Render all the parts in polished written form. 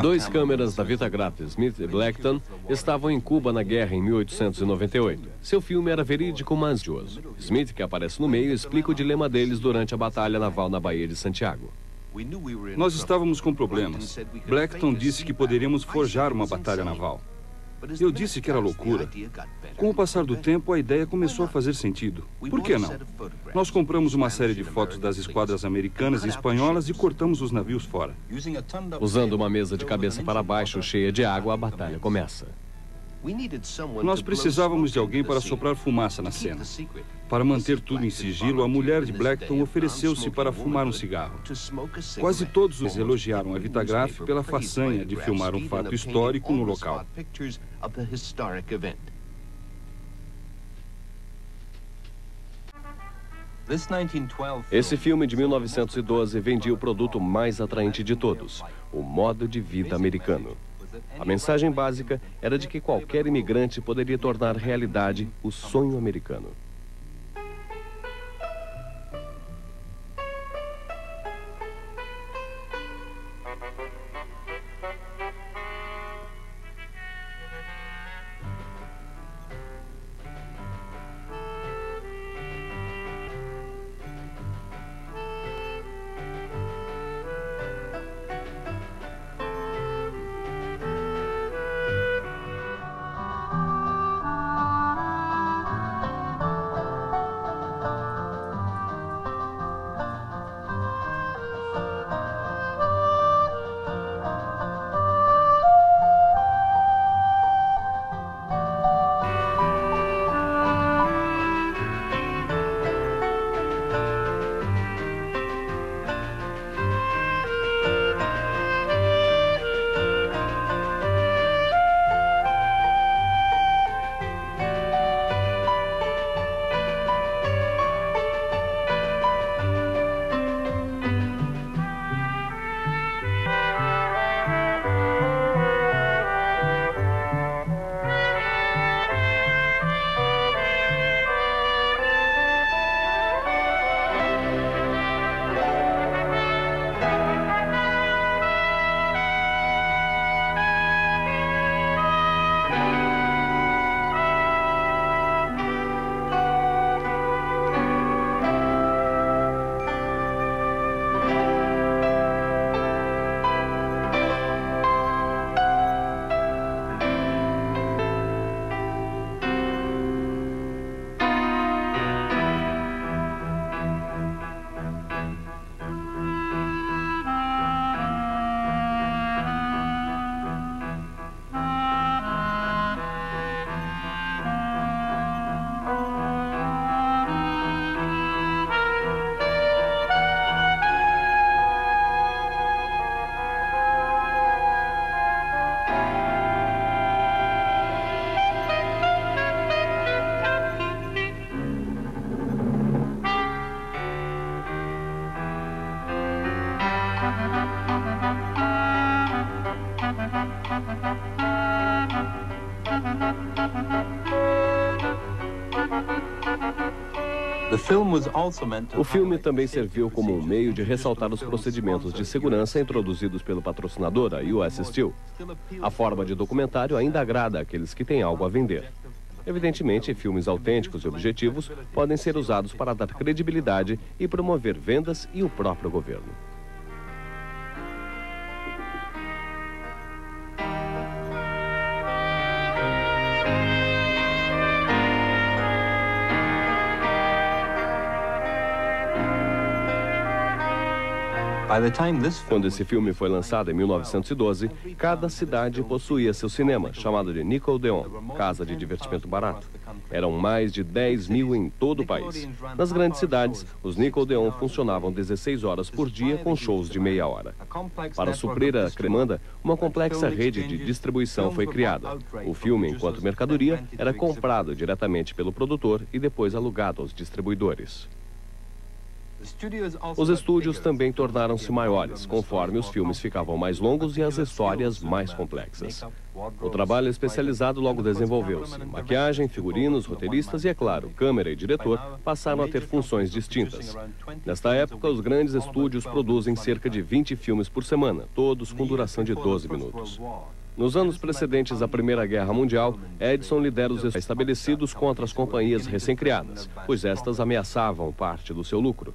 Dois câmeras da Vitagraph, Smith e Blackton, estavam em Cuba na guerra em 1898. Seu filme era verídico, mas grandioso. Smith, que aparece no meio, explica o dilema deles durante a batalha naval na Baía de Santiago. Nós estávamos com problemas. Blackton disse que poderíamos forjar uma batalha naval. Eu disse que era loucura. Com o passar do tempo, a ideia começou a fazer sentido. Por que não? Nós compramos uma série de fotos das esquadras americanas e espanholas e cortamos os navios fora. Usando uma mesa de cabeça para baixo cheia de água, a batalha começa. Nós precisávamos de alguém para soprar fumaça na cena. Para manter tudo em sigilo, a mulher de Blackton ofereceu-se para fumar um cigarro. Quase todos os elogiaram a Vitagraph pela façanha de filmar um fato histórico no local. Esse filme de 1912 vendia o produto mais atraente de todos, o modo de vida americano. A mensagem básica era de que qualquer imigrante poderia tornar realidade o sonho americano. O filme também serviu como um meio de ressaltar os procedimentos de segurança introduzidos pelo patrocinador, a US Steel. A forma de documentário ainda agrada àqueles que têm algo a vender. Evidentemente, filmes autênticos e objetivos podem ser usados para dar credibilidade e promover vendas e o próprio governo. Quando esse filme foi lançado em 1912, cada cidade possuía seu cinema, chamado de Nickelodeon, casa de divertimento barato. Eram mais de 10.000 em todo o país. Nas grandes cidades, os Nickelodeon funcionavam 16 horas por dia com shows de meia hora. Para suprir a demanda, uma complexa rede de distribuição foi criada. O filme, enquanto mercadoria, era comprado diretamente pelo produtor e depois alugado aos distribuidores. Os estúdios também tornaram-se maiores, conforme os filmes ficavam mais longos e as histórias mais complexas. O trabalho especializado logo desenvolveu-se. Maquiagem, figurinos, roteiristas e, é claro, câmera e diretor passaram a ter funções distintas. Nesta época, os grandes estúdios produzem cerca de 20 filmes por semana, todos com duração de 12 minutos. Nos anos precedentes à Primeira Guerra Mundial, Edison lidera os estabelecidos contra as companhias recém-criadas, pois estas ameaçavam parte do seu lucro.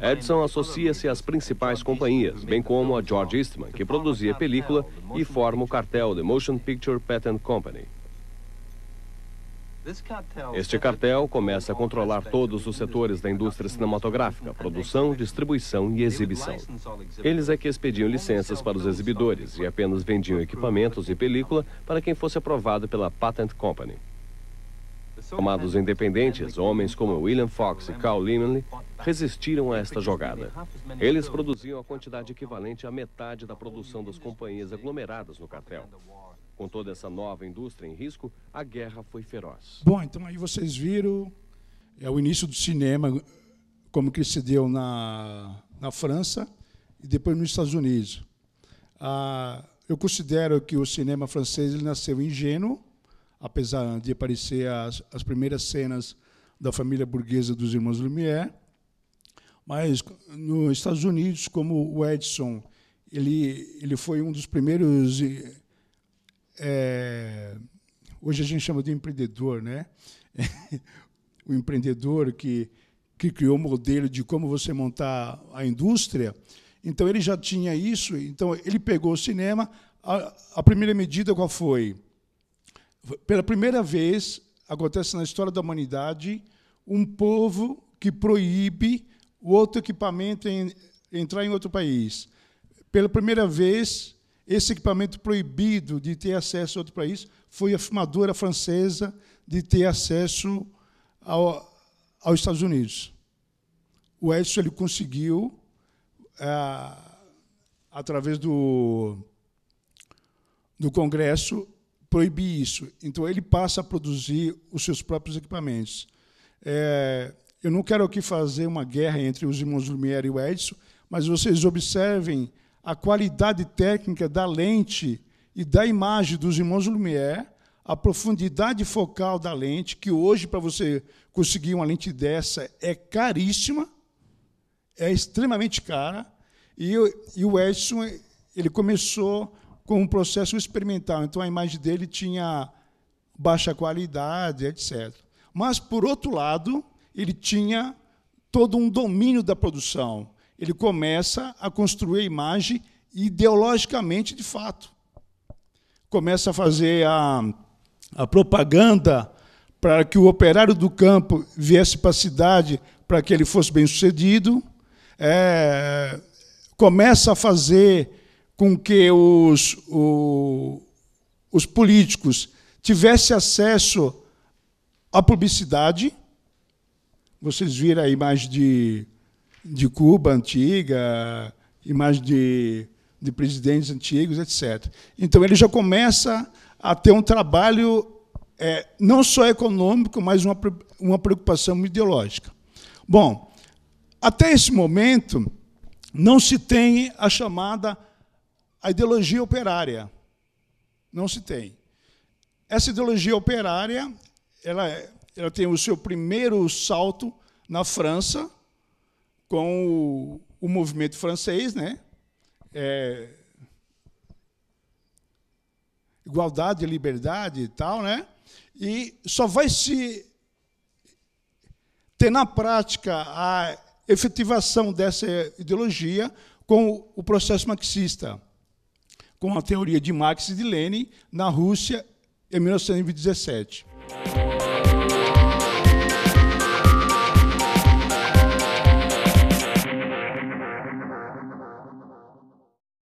Edison associa-se às principais companhias, bem como a George Eastman, que produzia película, e forma o cartel The Motion Picture Patent Company. Este cartel começa a controlar todos os setores da indústria cinematográfica, produção, distribuição e exibição. Eles é que expediam licenças para os exibidores e apenas vendiam equipamentos e película para quem fosse aprovado pela Patent Company. Chamados independentes, homens como William Fox e Carl Laemmle resistiram a esta jogada. Eles produziam a quantidade equivalente à metade da produção das companhias aglomeradas no cartel. Com toda essa nova indústria em risco, a guerra foi feroz. Bom, então aí vocês viram o início do cinema, como que se deu na França e depois nos Estados Unidos. Eu considero que o cinema francês ele nasceu ingênuo, apesar de aparecer as primeiras cenas da família burguesa dos irmãos Lumière. Mas nos Estados Unidos, como o Edison, ele foi um dos primeiros... hoje a gente chama de empreendedor, né? O empreendedor que criou o modelo de como você montar a indústria. Então, ele já tinha isso. Então, ele pegou o cinema. A primeira medida qual foi? Pela primeira vez, acontece na história da humanidade, um povo que proíbe o outro equipamento entrar em outro país. Pela primeira vez, esse equipamento proibido de ter acesso a outro país foi a filmadora francesa de ter acesso aos Estados Unidos. O Edison ele conseguiu, através do Congresso, proibir isso. Então, ele passa a produzir os seus próprios equipamentos. Eu não quero aqui fazer uma guerra entre os irmãos Lumière e o Edison, mas vocês observem a qualidade técnica da lente e da imagem dos irmãos Lumière, a profundidade focal da lente, que hoje, para você conseguir uma lente dessa, é caríssima, é extremamente cara, e o Edison ele começou com um processo experimental, então a imagem dele tinha baixa qualidade, etc. Mas, por outro lado, ele tinha todo um domínio da produção. Ele começa a construir a imagem ideologicamente, de fato. Começa a fazer a propaganda para que o operário do campo viesse para a cidade para que ele fosse bem-sucedido. Começa a fazer com que os políticos tivessem acesso à publicidade. Vocês viram a imagem de Cuba antiga, imagem de presidentes antigos, etc. Então, ele já começa a ter um trabalho não só econômico, mas uma preocupação ideológica. Bom, até esse momento, não se tem a chamada a ideologia operária. Não se tem. Essa ideologia operária ela tem o seu primeiro salto na França, com o movimento francês, né? Igualdade, liberdade e tal, né? E só vai se ter na prática a efetivação dessa ideologia com o processo marxista, com a teoria de Marx e de Lenin na Rússia em 1917.